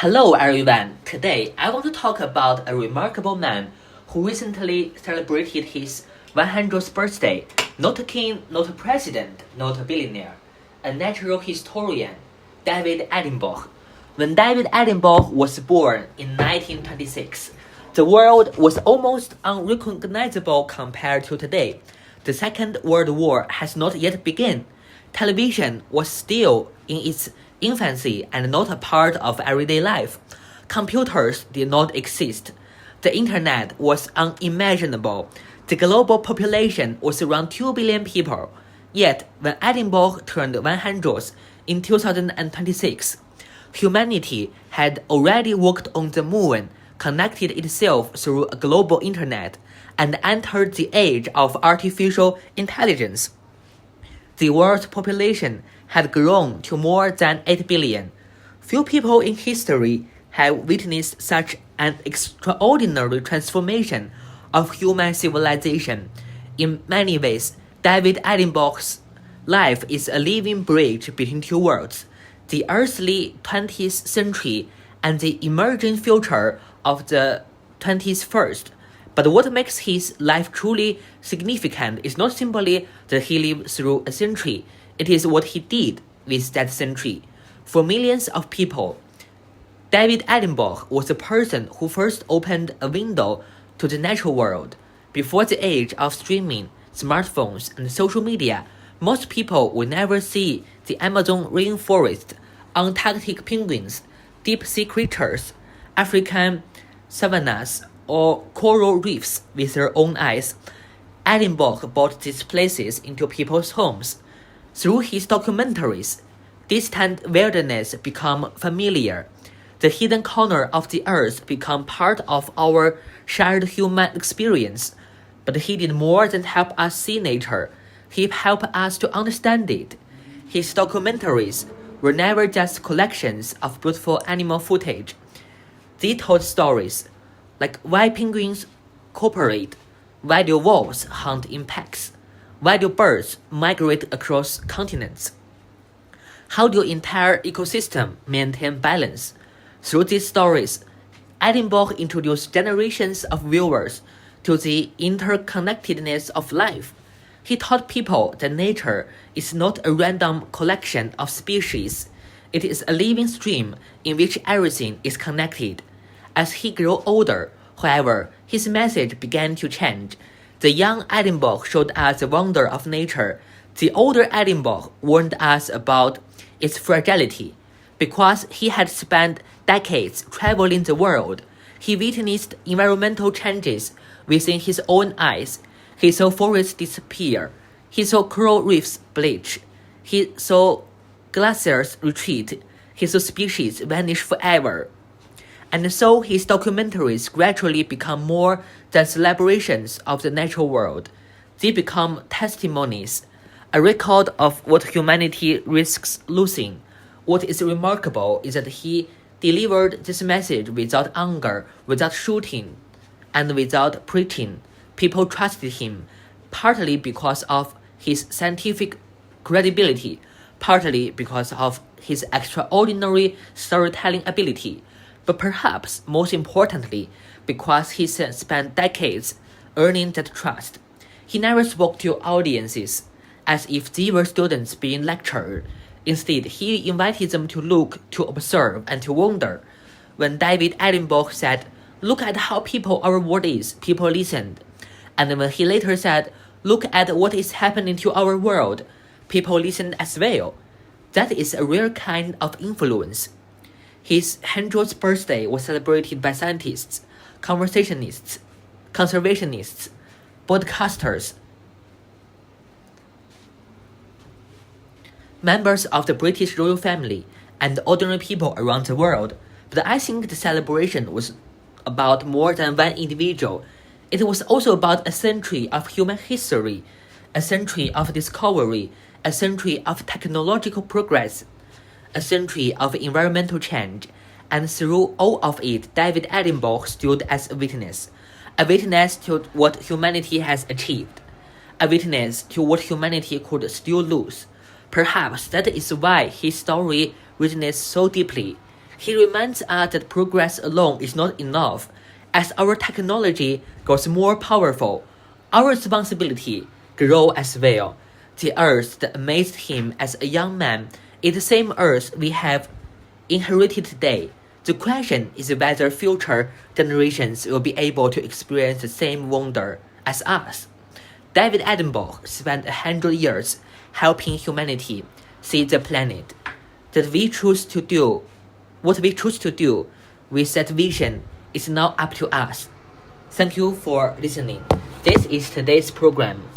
Hello everyone, today I want to talk about a remarkable man who recently celebrated his 100th birthday. Not a king, not a president, not a billionaire. A natural historian, David Attenborough. When David Attenborough was born in 1926, the world was almost unrecognizable compared to today. The Second World War has not yet begun. Television was still in its infancy and not a part of everyday life. Computers did not exist. The internet was unimaginable. The global population was around 2 billion people. Yet, when Attenborough turned 100 in 2026, humanity had already walked on the moon, connected itself through a global internet, and entered the age of artificial intelligence. The world's population had grown to more than 8 billion. Few people in history have witnessed such an extraordinary transformation of human civilization. In many ways, David Attenborough's life is a living bridge between two worlds, the earthly 20th century and the emerging future of the 21st. But what makes his life truly significant is not simply that he lived through a century, it is what he did with that century. For millions of people, David Attenborough was the person who first opened a window to the natural world. Before the age of streaming, smartphones, and social media, most people would never see the Amazon rainforest, Antarctic penguins, deep-sea creatures, African savannas, or coral reefs with their own eyes. Attenborough brought these places into people's homes. Through his documentaries, distant wilderness become familiar. The hidden corner of the earth become part of our shared human experience. But he did more than help us see nature. He helped us to understand it. His documentaries were never just collections of beautiful animal footage. They told stories like why penguins cooperate, why do wolves hunt in packs, why do birds migrate across continents, how do entire ecosystems maintain balance. Through these stories, Attenborough introduced generations of viewers to the interconnectedness of life. He taught people that nature is not a random collection of species. It is a living stream in which everything is connected. As he grew older, however, his message began to change. The young Attenborough showed us the wonder of nature. The older Attenborough warned us about its fragility. Because he had spent decades traveling the world, he witnessed environmental changes within his own eyes. He saw forests disappear. He saw coral reefs bleach. He saw glaciers retreat. He saw species vanish forever. And so his documentaries gradually become more than celebrations of the natural world. They become testimonies, a record of what humanity risks losing. What is remarkable is that he delivered this message without anger, without shooting, and without preaching. People trusted him, partly because of his scientific credibility, partly because of his extraordinary storytelling ability, but perhaps most importantly, because he spent decades earning that trust. He never spoke to audiences as if they were students being lectured. Instead, he invited them to look, to observe, and to wonder. When David Attenborough said, "Look at how people our world is," people listened. And when he later said, "Look at what is happening to our world," people listened as well. That is a rare kind of influence. His 100th birthday was celebrated by scientists, conservationists, broadcasters, members of the British royal family, and ordinary people around the world. But I think the celebration was about more than one individual. It was also about a century of human history, a century of discovery, a century of technological progress, a century of environmental change, and through all of it, David Attenborough stood as a witness to what humanity has achieved, a witness to what humanity could still lose. Perhaps that is why his story resonates so deeply. He reminds us that progress alone is not enough. As our technology grows more powerful, our responsibility grows as well. The earth that amazed him as a young man is the same earth we have inherited today. The question is whether future generations will be able to experience the same wonder as us. David Attenborough spent 100 years helping humanity see the planet. What we choose to do with that vision is now up to us. Thank you for listening. This is today's program.